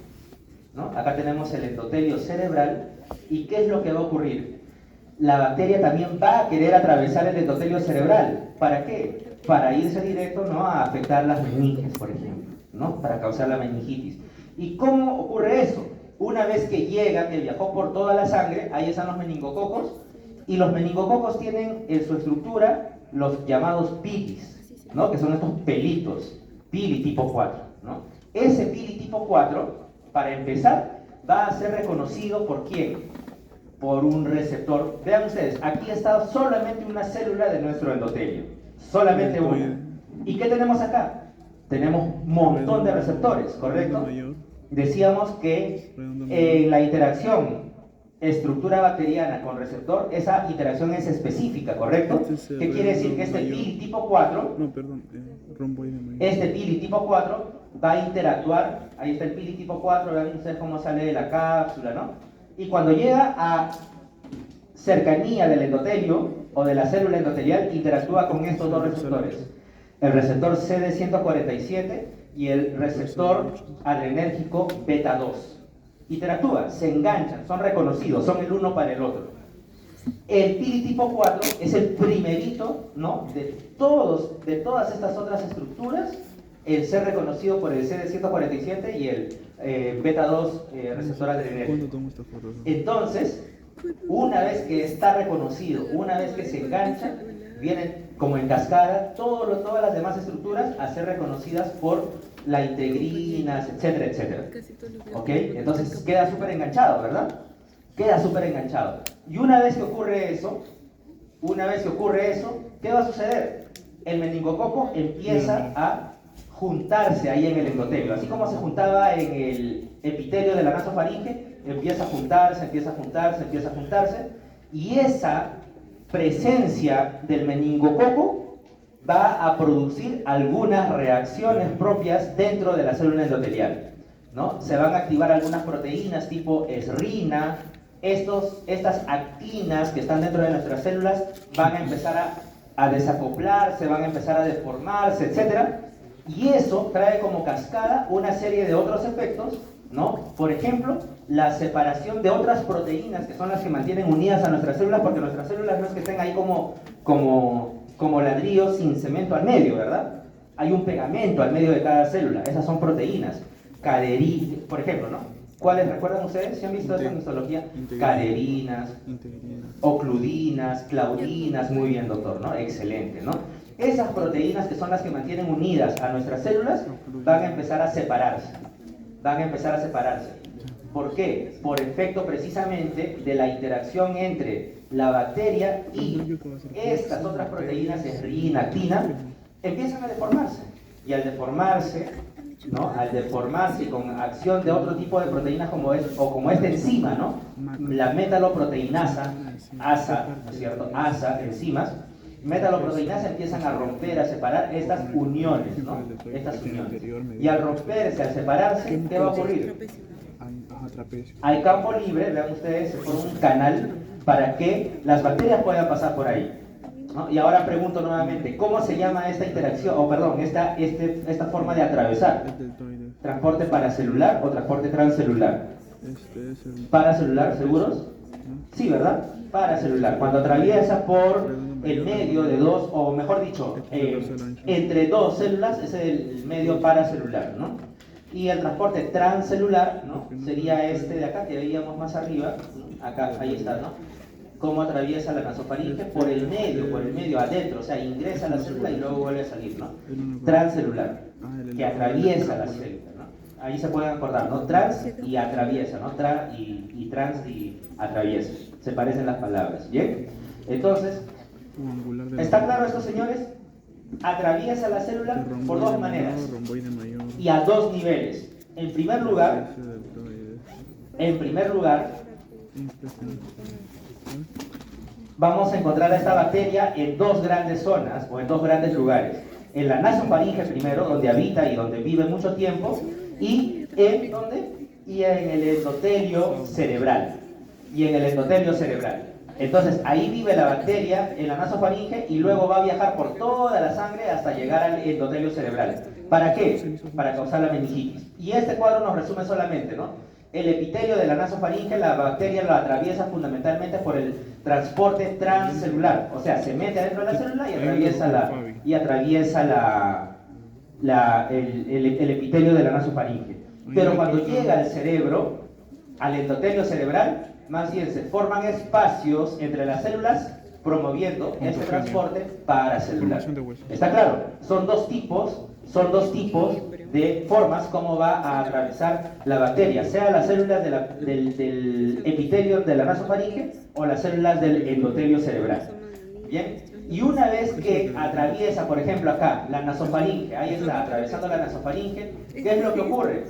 ¿no? Acá tenemos el endotelio cerebral. ¿Y qué es lo que va a ocurrir? La bacteria también va a querer atravesar el endotelio cerebral. ¿Para qué? Para irse directo, ¿no? A afectar las meninges, por ejemplo, ¿no? Para causar la meningitis. ¿Y cómo ocurre eso? Una vez que llega, que viajó por toda la sangre, ahí están los meningococos, y los meningococos tienen en su estructura los llamados pilis, ¿no? Que son estos pelitos, pili tipo 4, ¿no? Ese pili tipo 4, para empezar, va a ser reconocido ¿por quién? Por un receptor. Vean ustedes, aquí está solamente una célula de nuestro endotelio, solamente una. ¿Y qué tenemos acá? Tenemos un montón de receptores, ¿correcto? Decíamos que en la interacción estructura bacteriana con receptor, esa interacción es específica, ¿correcto? ¿Qué quiere decir? Que este pili tipo 4, este pili tipo 4 va a interactuar, ahí está el pili tipo 4, vean ustedes cómo sale de la cápsula, ¿no? Y cuando llega a cercanía del endotelio o de la célula endotelial, interactúa con estos dos receptores, el receptor CD147 y el receptor adrenérgico beta 2. Interactúan, se enganchan, son reconocidos, son el uno para el otro. El pili tipo 4 es el primerito, ¿no?, de todas estas otras estructuras, el ser reconocido por el CD147 y el beta 2 receptor adrenérgico. Entonces, una vez que está reconocido, una vez que se engancha, vienen como en cascada todas las demás estructuras a ser reconocidas por la integrinas, etcétera, etcétera. ¿Ok? Entonces queda súper enganchado, ¿verdad? Queda súper enganchado. Y una vez que ocurre eso, ¿qué va a suceder? El meningococo empieza a juntarse ahí en el endotelio. Así como se juntaba en el epitelio de la nasofaringe, empieza a juntarse, y esa presencia del meningococo va a producir algunas reacciones propias dentro de la célula endotelial, ¿no? Se van a activar algunas proteínas tipo esrina, estas actinas que están dentro de nuestras células van a empezar a desacoplarse, van a empezar a deformarse, etc. Y eso trae como cascada una serie de otros efectos, ¿no? Por ejemplo, la separación de otras proteínas que son las que mantienen unidas a nuestras células, porque nuestras células no es que estén ahí como ladrillos sin cemento al medio, ¿verdad? Hay un pegamento al medio de cada célula, esas son proteínas. Por ejemplo, ¿no? ¿Cuáles recuerdan ustedes? ¿Si han visto eso en histología? Caderinas, ocludinas, claudinas, muy bien, doctor, ¿no? Excelente, ¿no? Esas proteínas que son las que mantienen unidas a nuestras células van a empezar a separarse. ¿Por qué? Por efecto precisamente de la interacción entre la bacteria y estas otras proteínas, esrina, actina, empiezan a deformarse. Y al deformarse, ¿no? Al deformarse con acción de otro tipo de proteínas como esta enzima, ¿no? La metaloproteinasa, ASA, ¿no es cierto? ASA, enzimas, metaloproteinasa empiezan a romper, a separar estas uniones, ¿no? Estas uniones. Y al romperse, al separarse, ¿qué va a ocurrir? Hay campo libre, vean ustedes, se forma un canal para que las bacterias puedan pasar por ahí, ¿no? Y ahora pregunto nuevamente, ¿cómo se llama esta interacción, esta forma de atravesar? ¿Transporte paracelular o transporte transcelular? ¿Paracelular, seguros? Sí, ¿verdad? Paracelular. Cuando atraviesa por el medio de dos, o mejor dicho, entre dos células, es el medio paracelular, ¿no? Y el transporte transcelular, ¿no? Sería este de acá que veíamos más arriba, ¿no? Acá, ahí está, ¿no? Cómo atraviesa la nasofaringe por el medio, adentro, o sea, ingresa a la célula y luego vuelve a salir, ¿no? Transcelular, que atraviesa la célula, ¿no? Ahí se pueden acordar, ¿no? Trans y atraviesa, ¿no? Trans y atraviesa. Se parecen las palabras, ¿bien? Entonces, ¿está claro esto, señores? Atraviesa la célula por dos maneras y a dos niveles. En primer lugar, vamos a encontrar a esta bacteria en dos grandes zonas o en dos grandes lugares. En la nasofaringe primero, donde habita y donde vive mucho tiempo, y en el endotelio cerebral. Entonces, ahí vive la bacteria en la nasofaringe y luego va a viajar por toda la sangre hasta llegar al endotelio cerebral. ¿Para qué? Para causar la meningitis. Y este cuadro nos resume solamente, ¿no? El epitelio de la nasofaringe, la bacteria lo atraviesa fundamentalmente por el transporte transcelular. O sea, se mete adentro de la célula y atraviesa el epitelio de la nasofaringe. Pero cuando llega al cerebro, al endotelio cerebral, más bien se forman espacios entre las células promoviendo ese transporte paracelular. ¿Está claro? Son dos tipos de formas como va a atravesar la bacteria, sea las células del epitelio de la nasofaringe o las células del endotelio cerebral. Bien, Y una vez que atraviesa, por ejemplo acá, la nasofaringe, ahí está, atravesando la nasofaringe, ¿qué es lo que ocurre?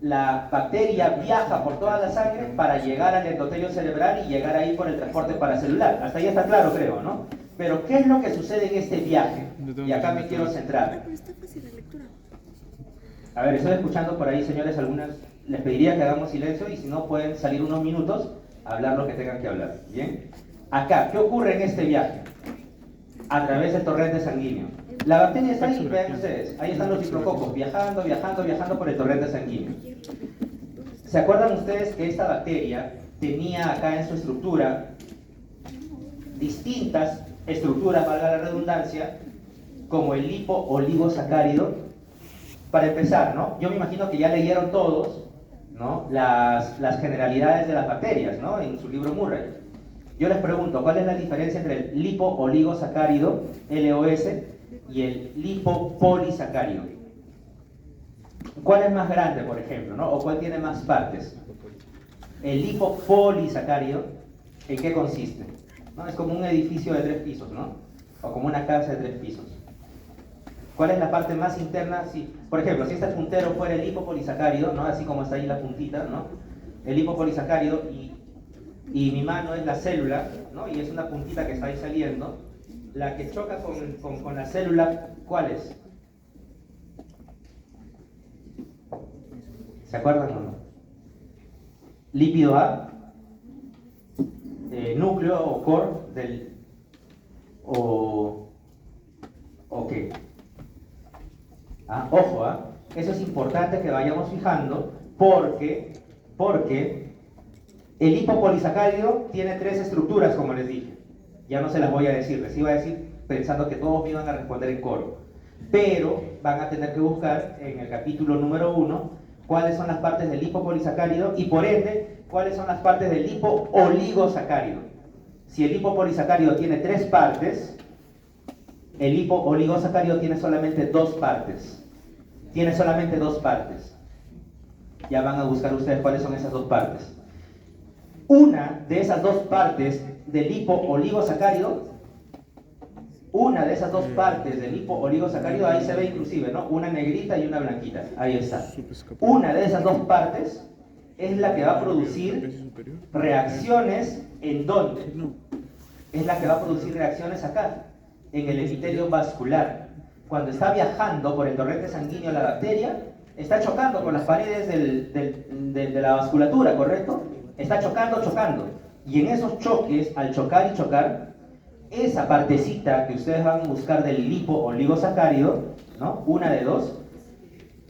La bacteria viaja por toda la sangre para llegar al endotelio cerebral y llegar ahí por el transporte paracelular. Hasta ahí está claro, creo, ¿no? Pero ¿qué es lo que sucede en este viaje? Y acá me quiero centrar. A ver, estoy escuchando por ahí, señores, algunas. Les pediría que hagamos silencio y si no pueden salir unos minutos a hablar lo que tengan que hablar. ¿Bien? Acá, ¿qué ocurre en este viaje? A través del torrente sanguíneo. La bacteria está ahí, vean ustedes. Ahí están los diflococos, viajando por el torrente sanguíneo. ¿Se acuerdan ustedes que esta bacteria tenía acá en su estructura distintas estructuras, valga la redundancia, como el lipo-oligosacárido? Para empezar, ¿no? Yo me imagino que ya leyeron todos, ¿no?, las generalidades de las bacterias, ¿no?, en su libro Murray. Yo les pregunto, ¿cuál es la diferencia entre el lipo-oligosacárido, LOS, y el lipopolisacárido? ¿Cuál es más grande, por ejemplo, ¿no?, o cuál tiene más partes? El lipopolisacárido, ¿en qué consiste? ¿No? Es como un edificio de 3 pisos, ¿no? O como una casa de 3 pisos. ¿Cuál es la parte más interna? Sí. Por ejemplo, si este puntero fuera el lipopolisacárido, ¿no?, así como está ahí la puntita, ¿no?, el lipopolisacárido, y mi mano es la célula, ¿no?, y es una puntita que está ahí saliendo, la que choca con la célula, ¿cuál es? ¿Se acuerdan o no? Lípido A, núcleo o core del... o qué. Ojo, eso es importante que vayamos fijando porque el lipopolisacárido tiene 3 estructuras, como les dije. Ya no se las voy a decir, les iba a decir pensando que todos me iban a responder en coro. Pero van a tener que buscar en el capítulo número 1 cuáles son las partes del lipopolisacárido y por ende cuáles son las partes del lipo-oligosacárido. Si el lipopolisacárido tiene 3 partes, el lipo-oligosacárido tiene solamente 2 partes. Tiene solamente 2 partes. Ya van a buscar ustedes cuáles son esas 2 partes. Una de esas 2 partes del lipo-oligosacárido, ahí se ve inclusive, ¿no?, una negrita y una blanquita. Ahí está. Una de esas 2 partes es la que va a producir reacciones. ¿En dónde? Es la que va a producir reacciones acá, en el epitelio vascular. Cuando está viajando por el torrente sanguíneo la bacteria, está chocando con las paredes de la vasculatura, ¿correcto? Está chocando. Y en esos choques, al chocar y chocar, esa partecita que ustedes van a buscar del lipo-oligosacárido, ¿no?, una de 2,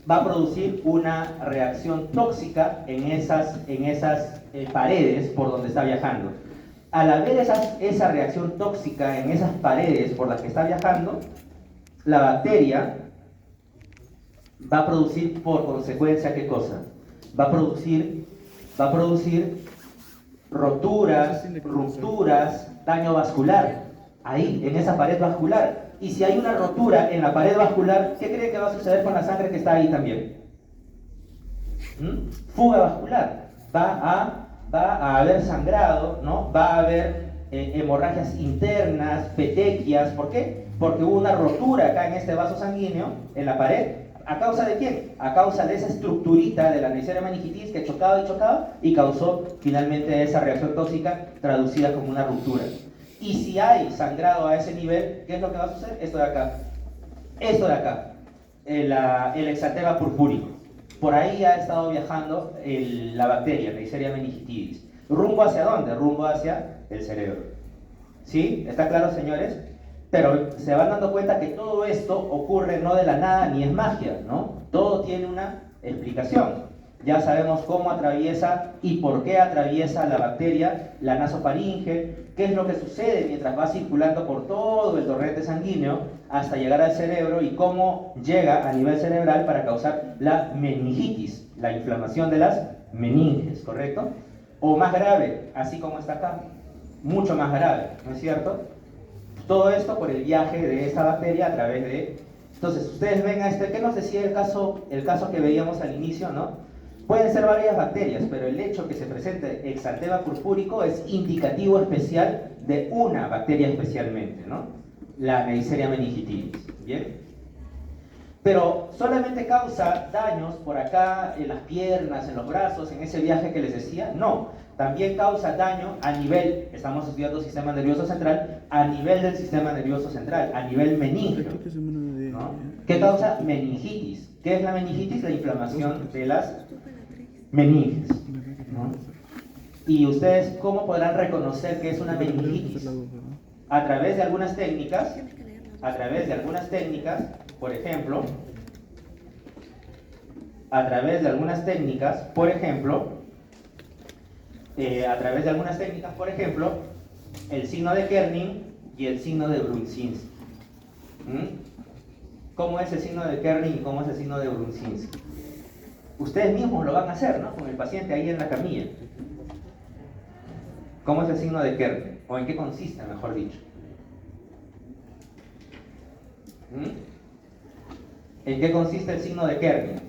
va a producir una reacción tóxica en esas paredes por donde está viajando. Al haber esa reacción tóxica en esas paredes por las que está viajando, la bacteria va a producir por consecuencia, ¿qué cosa? Va a producir roturas, rupturas, daño vascular, ahí, en esa pared vascular. Y si hay una rotura en la pared vascular, ¿qué creen que va a suceder con la sangre que está ahí también? Fuga vascular. Va a haber sangrado, ¿no? Va a haber hemorragias internas, petequias. ¿Por qué? Porque hubo una rotura acá en este vaso sanguíneo, en la pared. ¿A causa de quién? A causa de esa estructurita de la Neisseria meningitis que chocaba y causó finalmente esa reacción tóxica traducida como una ruptura. Y si hay sangrado a ese nivel, ¿qué es lo que va a suceder? Esto de acá, el exantema purpúrico. Por ahí ha estado viajando la bacteria, Neisseria meningitidis. ¿Rumbo hacia dónde? Rumbo hacia el cerebro. ¿Sí? ¿Está claro, señores? Pero se van dando cuenta que todo esto ocurre no de la nada ni es magia, ¿no? Todo tiene una explicación. Ya sabemos cómo atraviesa y por qué atraviesa la bacteria la nasofaringe, qué es lo que sucede mientras va circulando por todo el torrente sanguíneo hasta llegar al cerebro y cómo llega a nivel cerebral para causar la meningitis, la inflamación de las meninges, ¿correcto? O más grave, así como está acá, mucho más grave, ¿no es cierto? Todo esto por el viaje de esta bacteria a través de... Entonces, ustedes ven a ¿qué nos decía el caso que veíamos al inicio, ¿no? Pueden ser varias bacterias, pero el hecho que se presente exantema purpúrico es indicativo especial de una bacteria especialmente, ¿no? la Neisseria meningitidis, ¿bien? Pero solamente causa daños por acá, en las piernas, en los brazos, en ese viaje que les decía, no. También causa daño a nivel, estamos estudiando sistema nervioso central, a nivel del sistema nervioso central, a nivel meningio, ¿no? ¿Qué causa? Meningitis. ¿Qué es la meningitis? La inflamación de las meninges, ¿no? ¿Y ustedes cómo podrán reconocer que es una meningitis? A través de algunas técnicas, por ejemplo, el signo de Kerning y el signo de Brunzinski. ¿Cómo es el signo de Kerning y cómo es el signo de Brunzinski? Ustedes mismos lo van a hacer, ¿no? Con el paciente ahí en la camilla. ¿Cómo es el signo de Kerning? ¿O en qué consiste, mejor dicho? ¿En qué consiste el signo de Kerning?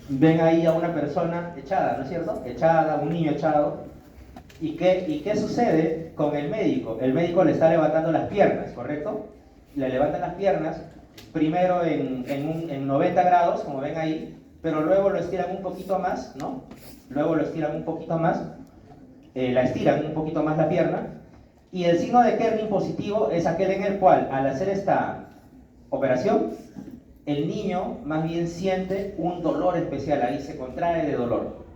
Ven ahí a una persona echada, ¿no es cierto? Echada, un niño echado. ¿Y qué sucede con el médico? El médico le está levantando las piernas, ¿correcto? Le levanta las piernas, primero en 90 grados, como ven ahí, pero luego lo estiran un poquito más, ¿no? La estiran un poquito más la pierna. Y el signo de Kerning positivo es aquel en el cual, al hacer esta operación, el niño más bien siente un dolor especial, ahí se contrae de dolor.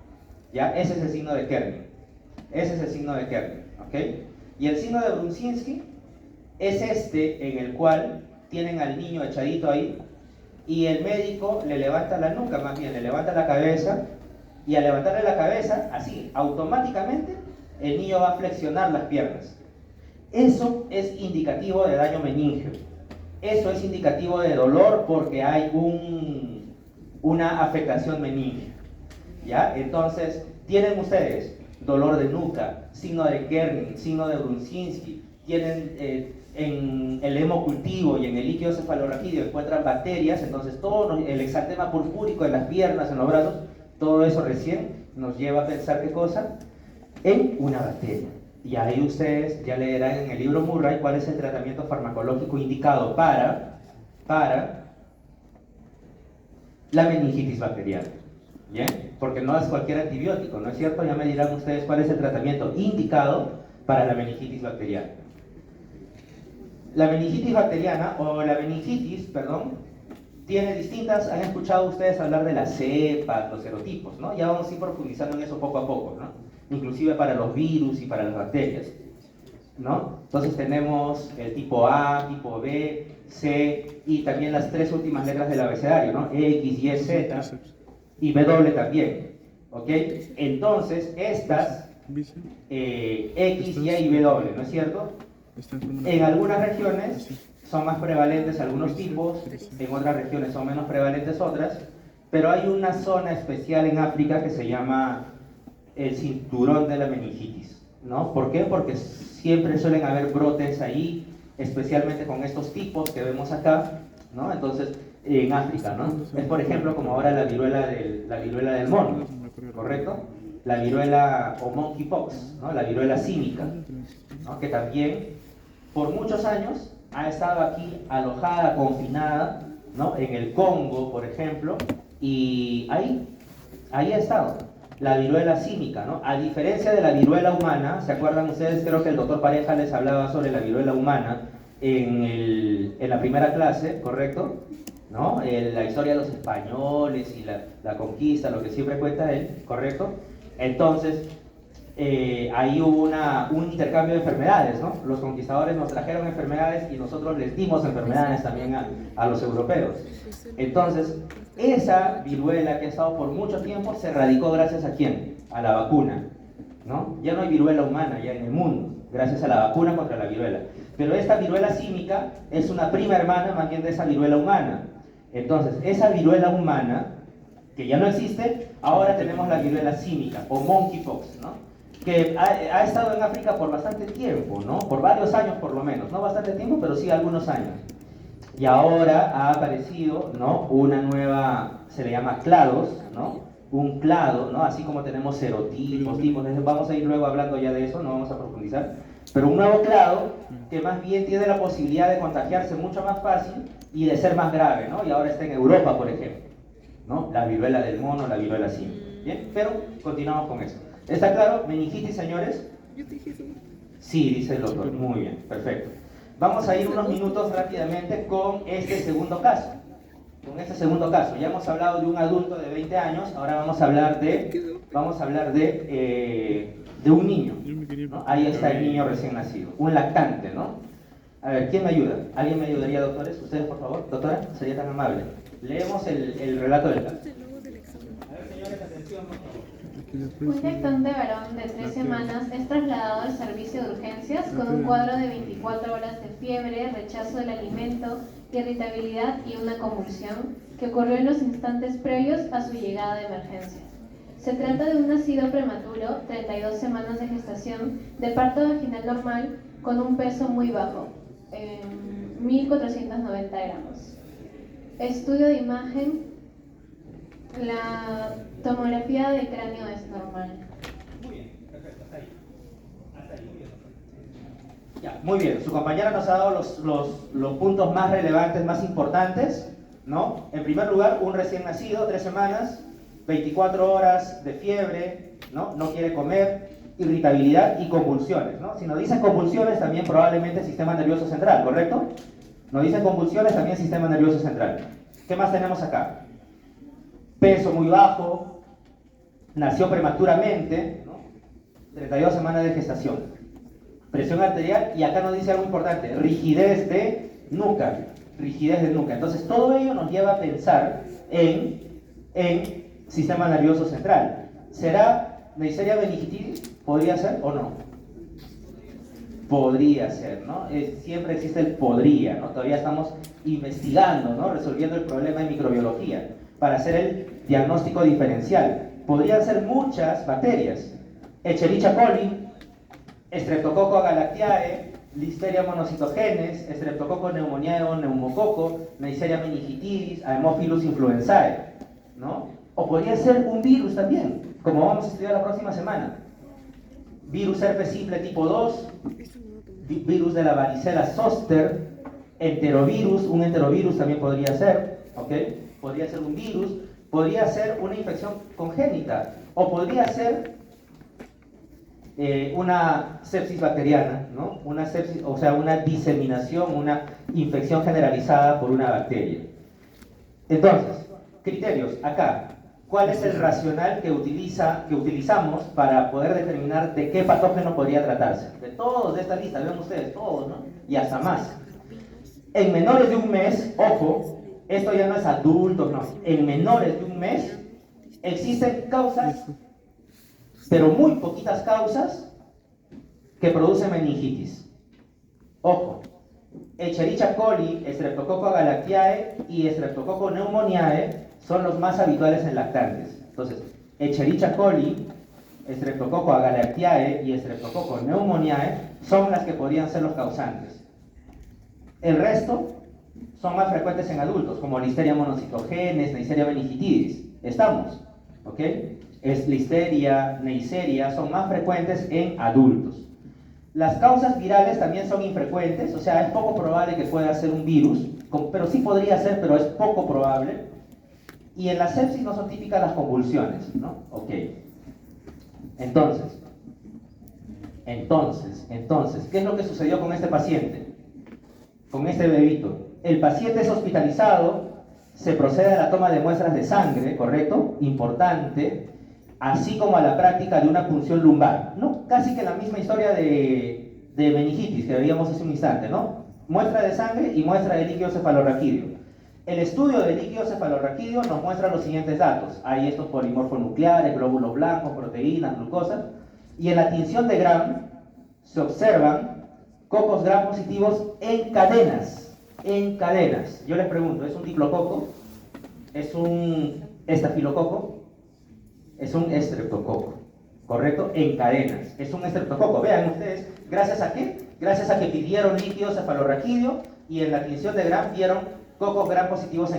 ¿Ya? Ese es el signo de Kerning. ¿Ok? Y el signo de Brunzinski es este en el cual tienen al niño echadito ahí y el médico le levanta la nuca, más bien le levanta la cabeza, y al levantarle la cabeza, así, automáticamente, el niño va a flexionar las piernas. Eso es indicativo de daño meningio. Eso es indicativo de dolor porque hay una afectación meningia. ¿Ya? Entonces, tienen ustedes dolor de nuca, signo de Kerning, signo de Brunzinski, tienen en el hemocultivo y en el líquido cefalorraquídeo encuentran bacterias, entonces todo el exantema purpúrico en las piernas, en los brazos, todo eso recién nos lleva a pensar ¿qué cosa? En una bacteria. Y ahí ustedes ya leerán en el libro Murray cuál es el tratamiento farmacológico indicado para la meningitis bacteriana. ¿Bien? Porque no es cualquier antibiótico, ¿no es cierto? Ya me dirán ustedes cuál es el tratamiento indicado para la meningitis bacteriana. La meningitis bacteriana, o la meningitis, perdón, tiene distintas, han escuchado ustedes hablar de las cepas, los serotipos, ¿no? Ya vamos a ir profundizando en eso poco a poco, ¿no? Inclusive para los virus y para las bacterias, ¿no? Entonces tenemos el tipo A, tipo B, C, y también las tres últimas letras del abecedario, ¿no? X, Y, Z, y W también, ¿ok? Entonces, estas, X, Y y W, ¿no es cierto? En algunas regiones son más prevalentes algunos tipos, en otras regiones son menos prevalentes otras, pero hay una zona especial en África que se llama el cinturón de la meningitis, ¿no? ¿Por qué? Porque siempre suelen haber brotes ahí, especialmente con estos tipos que vemos acá, ¿no? Entonces, en África, ¿no? Es por ejemplo como ahora la viruela del mono, ¿correcto? La viruela o monkeypox, ¿no? La viruela símica, ¿no? Que también por muchos años ha estado aquí alojada, confinada, ¿no? En el Congo, por ejemplo, y ahí ha estado la viruela símica, ¿no? A diferencia de la viruela humana, ¿se acuerdan ustedes? Creo que el doctor Pareja les hablaba sobre la viruela humana en la primera clase, ¿correcto? ¿No? La historia de los españoles y la conquista, lo que siempre cuenta él, ¿correcto? Entonces, ahí hubo un intercambio de enfermedades, ¿no? Los conquistadores nos trajeron enfermedades y nosotros les dimos enfermedades también a los europeos. Entonces, esa viruela que ha estado por mucho tiempo se erradicó gracias a ¿quién? A la vacuna, ¿no? Ya no hay viruela humana ya en el mundo, gracias a la vacuna contra la viruela. Pero esta viruela símica es una prima hermana más bien de esa viruela humana. Entonces, esa viruela humana, que ya no existe, ahora tenemos la viruela símica o monkeypox, ¿no? Que ha estado en África por bastante tiempo, ¿no? Por varios años por lo menos, no bastante tiempo, pero sí algunos años. Y ahora ha aparecido, ¿no? Una nueva, se le llama clados, ¿no? Un clado, ¿no? Así como tenemos serotipos, tipos, vamos a ir luego hablando ya de eso, no vamos a profundizar. Pero un nuevo clado que más bien tiene la posibilidad de contagiarse mucho más fácil y de ser más grave, ¿no? Y ahora está en Europa, por ejemplo, ¿no? La viruela del mono, la viruela simia. Bien, pero continuamos con eso. ¿Está claro? Meningitis, señores. Yo te dije eso. Sí, dice el doctor. Muy bien, perfecto. Vamos a ir unos minutos rápidamente con este segundo caso. Ya hemos hablado de un adulto de 20 años, ahora vamos a hablar de un niño, ¿no? Ahí está el niño recién nacido, un lactante, ¿no? A ver, ¿quién me ayuda? ¿Alguien me ayudaría, doctores? Ustedes, por favor. Doctora, sería tan amable. Leemos el relato del caso. A ver, señores, atención, por favor. Un lactante varón de 3 semanas es trasladado al servicio de urgencias con un cuadro de 24 horas de fiebre, rechazo del alimento, irritabilidad y una convulsión que ocurrió en los instantes previos a su llegada de emergencia. Se trata de un nacido prematuro, 32 semanas de gestación, de parto vaginal normal, con un peso muy bajo, 1.490 gramos. Estudio de imagen. La tomografía de cráneo es normal. Muy bien, perfecto, hasta ahí. Muy bien. Ya, muy bien, su compañera nos ha dado los puntos más relevantes, más importantes, ¿no? En primer lugar, un recién nacido, 3 semanas, 24 horas de fiebre, ¿no? No quiere comer, irritabilidad y convulsiones, ¿no? Si nos dicen convulsiones, también probablemente sistema nervioso central, ¿correcto? Nos dicen convulsiones, también sistema nervioso central. ¿Qué más tenemos acá? Peso muy bajo, nació prematuramente, ¿no? 32 semanas de gestación, presión arterial y acá nos dice algo importante, rigidez de nuca. Entonces todo ello nos lleva a pensar en sistema nervioso central. ¿Será Neisseria meningitidis? ¿Podría ser o no? Podría ser, ¿no? Siempre existe el podría, ¿no? Todavía estamos investigando, ¿no? Resolviendo el problema de microbiología para hacer el diagnóstico diferencial. Podrían ser muchas bacterias. Escherichia coli, Streptococcus agalactiae, Listeria monocytogenes, Streptococcus pneumoniae o neumococo, Neisseria meningitidis, Haemophilus influenzae, ¿no? O podría ser un virus también, como vamos a estudiar la próxima semana. Virus herpes simple tipo 2, virus de la varicela zoster, enterovirus, un enterovirus también podría ser, ¿ok? Podría ser un virus, podría ser una infección congénita, o podría ser una sepsis bacteriana, ¿no? Una sepsis, o sea, una diseminación, una infección generalizada por una bacteria. Entonces, criterios, acá, ¿cuál es el racional que utilizamos para poder determinar de qué patógeno podría tratarse? De todos de esta lista, ven ustedes, todos, ¿no? Y hasta más. En menores de un mes, ojo, esto ya no es adultos, no. En menores de un mes existen causas, pero muy poquitas causas, que producen meningitis. Ojo, Escherichia coli, Streptococcus agalactiae y Streptococcus pneumoniae son los más habituales en lactantes. Entonces, Escherichia coli, Streptococcus agalactiae y Streptococcus pneumoniae son las que podrían ser los causantes. El resto son más frecuentes en adultos, como Listeria monocytogenes, Neisseria meningitidis. ¿Estamos? ¿Ok? Listeria, Neisseria son más frecuentes en adultos. Las causas virales también son infrecuentes, o sea, es poco probable que pueda ser un virus, pero sí podría ser, pero es poco probable. Y en la sepsis no son típicas las convulsiones, ¿no? Ok. Entonces, ¿qué es lo que sucedió con este paciente? Con este bebito. El paciente es hospitalizado, se procede a la toma de muestras de sangre, ¿correcto? Importante, así como a la práctica de una punción lumbar, ¿no? Casi que la misma historia de meningitis que veíamos hace un instante, ¿no? Muestra de sangre y muestra de líquido cefalorraquídeo. El estudio del líquido cefalorraquídeo nos muestra los siguientes datos. Hay estos polimorfos nucleares, glóbulos blancos, proteínas, glucosa. Y en la tinción de Gram se observan cocos Gram positivos en cadenas. En cadenas. Yo les pregunto, ¿es un diplococo? ¿Es un estafilococo? Es un estreptococo, ¿correcto? En cadenas. Es un estreptococo. Vean ustedes, ¿gracias a qué? Gracias a que pidieron líquido cefalorraquídeo y en la tinción de Gram dieron cocos Gram positivos en